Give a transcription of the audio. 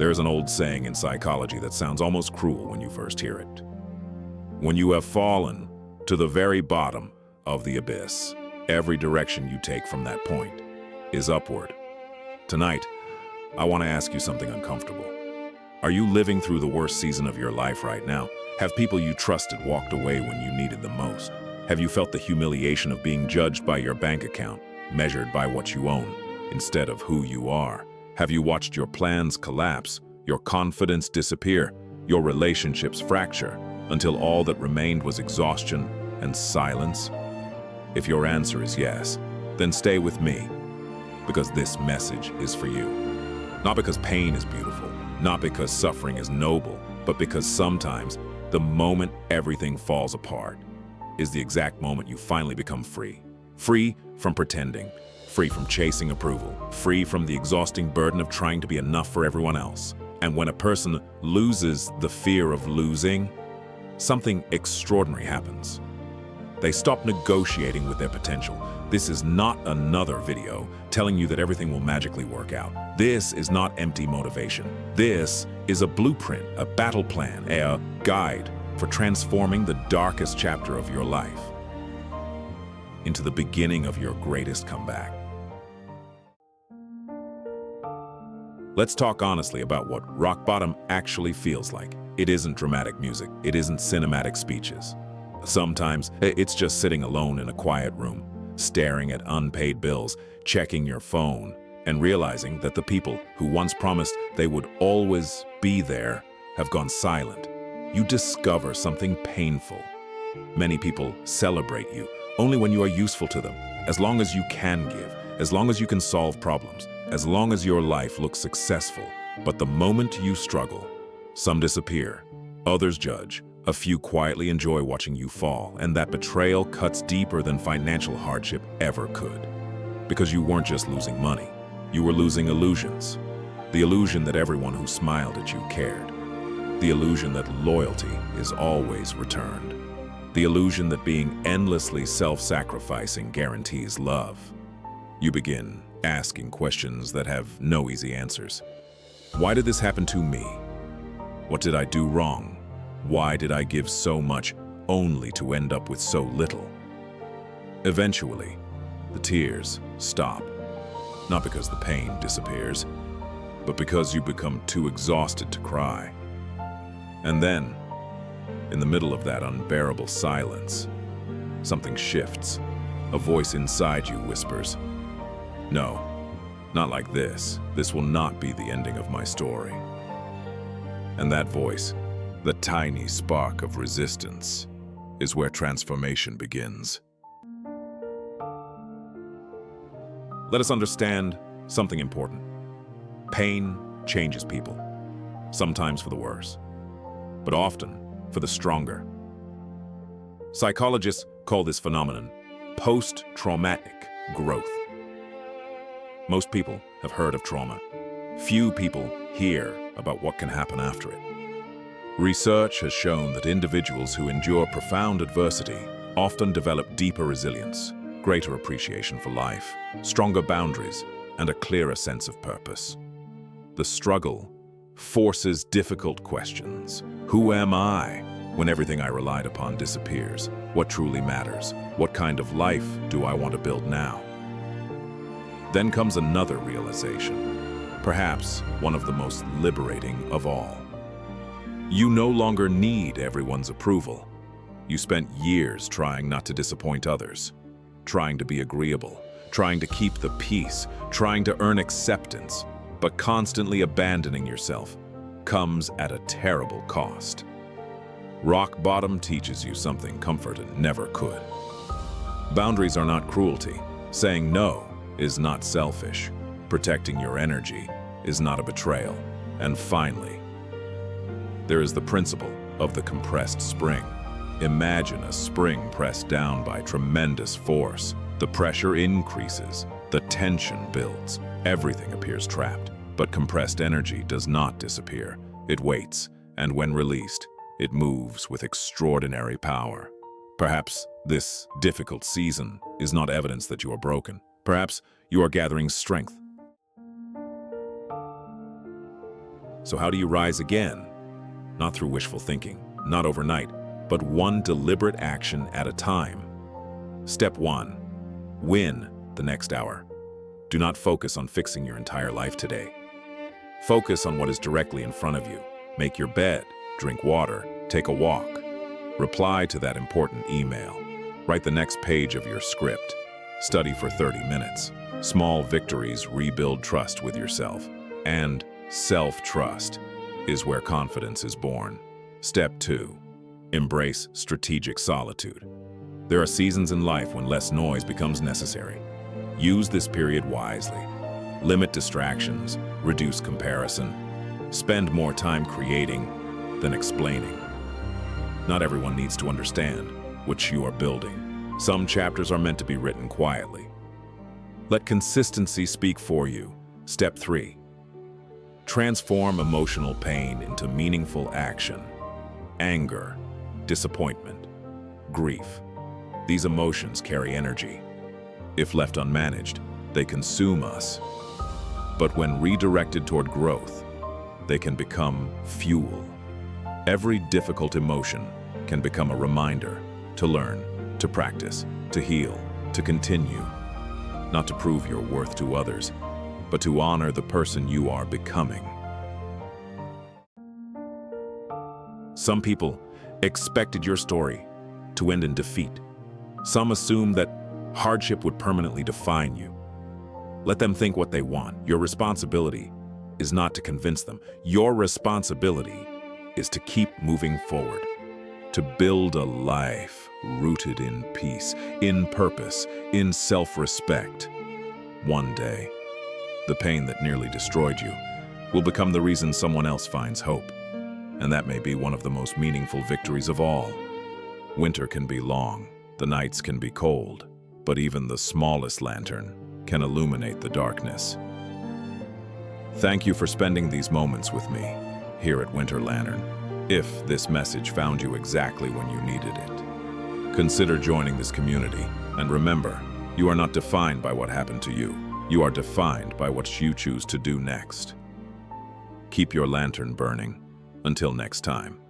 There's an old saying in psychology that sounds almost cruel when you first hear it. When you have fallen to the very bottom of the abyss, every direction you take from that point is upward. Tonight, I want to ask you something uncomfortable. Are you living through the worst season of your life right now? Have people you trusted walked away when you needed them most? Have you felt the humiliation of being judged by your bank account, measured by what you own, instead of who you are? Have you watched your plans collapse, your confidence disappear, your relationships fracture, until all that remained was exhaustion and silence? If your answer is yes, then stay with me, because this message is for you. Not because pain is beautiful, not because suffering is noble, but because sometimes the moment everything falls apart is the exact moment you finally become free. Free from pretending, free from chasing approval, free from the exhausting burden of trying to be enough for everyone else. And when a person loses the fear of losing, something extraordinary happens. They stop negotiating with their potential. This is not another video telling you that everything will magically work out. This is not empty motivation. This is a blueprint, a battle plan, a guide for transforming the darkest chapter of your life into the beginning of your greatest comeback. Let's talk honestly about what rock bottom actually feels like. It isn't dramatic music. It isn't cinematic speeches. Sometimes it's just sitting alone in a quiet room, staring at unpaid bills, checking your phone, and realizing that the people who once promised they would always be there have gone silent. You discover something painful. Many people celebrate you only when you are useful to them, as long as you can give, as long as you can solve problems, as long as your life looks successful. But the moment you struggle, some disappear, others judge, a few quietly enjoy watching you fall, and that betrayal cuts deeper than financial hardship ever could. Because you weren't just losing money, you were losing illusions. The illusion that everyone who smiled at you cared. The illusion that loyalty is always returned. The illusion that being endlessly self-sacrificing guarantees love. You begin asking questions that have no easy answers. Why did this happen to me? What did I do wrong? Why did I give so much only to end up with so little? Eventually, the tears stop. Not because the pain disappears, but because you become too exhausted to cry. And then, in the middle of that unbearable silence, something shifts. A voice inside you whispers, "No, not like this. This will not be the ending of my story." And that voice, the tiny spark of resistance, is where transformation begins. Let us understand something important. Pain changes people, sometimes for the worse, but often for the stronger. Psychologists call this phenomenon post-traumatic growth. Most people have heard of trauma. Few people hear about what can happen after it. Research has shown that individuals who endure profound adversity often develop deeper resilience, greater appreciation for life, stronger boundaries, and a clearer sense of purpose. The struggle forces difficult questions. Who am I when everything I relied upon disappears? What truly matters? What kind of life do I want to build now? Then comes another realization, perhaps one of the most liberating of all. You no longer need everyone's approval. You spent years trying not to disappoint others, trying to be agreeable, trying to keep the peace, trying to earn acceptance, but constantly abandoning yourself comes at a terrible cost. Rock bottom teaches you something comfort never could. Boundaries are not cruelty. Saying no is not selfish. Protecting your energy is not a betrayal. And finally, there is the principle of the compressed spring. Imagine a spring pressed down by tremendous force. The pressure increases, the tension builds, everything appears trapped. But compressed energy does not disappear. It waits, and when released, it moves with extraordinary power. Perhaps this difficult season is not evidence that you are broken. Perhaps you are gathering strength. So how do you rise again? Not through wishful thinking, not overnight, but one deliberate action at a time. Step 1. Win the next hour. Do not focus on fixing your entire life today. Focus on what is directly in front of you. Make your bed, drink water, take a walk. Reply to that important email. Write the next page of your script. Study for 30 minutes. Small victories rebuild trust with yourself. And self-trust is where confidence is born. Step 2. Embrace strategic solitude. There are seasons in life when less noise becomes necessary. Use this period wisely. Limit distractions, reduce comparison. Spend more time creating than explaining. Not everyone needs to understand what you are building. Some chapters are meant to be written quietly. Let consistency speak for you. Step 3. Transform emotional pain into meaningful action. Anger, disappointment, grief. These emotions carry energy. If left unmanaged, they consume us. But when redirected toward growth, they can become fuel. Every difficult emotion can become a reminder to learn, to practice, to heal, to continue. Not to prove your worth to others, but to honor the person you are becoming. Some people expected your story to end in defeat. Some assumed that hardship would permanently define you. Let them think what they want. Your responsibility is not to convince them. Your responsibility is to keep moving forward, to build a life rooted in peace, in purpose, in self-respect. One day, the pain that nearly destroyed you will become the reason someone else finds hope. And that may be one of the most meaningful victories of all. Winter can be long, the nights can be cold, but even the smallest lantern can illuminate the darkness. Thank you for spending these moments with me here at Winter Lantern. If this message found you exactly when you needed it, consider joining this community. And remember, you are not defined by what happened to you. You are defined by what you choose to do next. Keep your lantern burning. Until next time.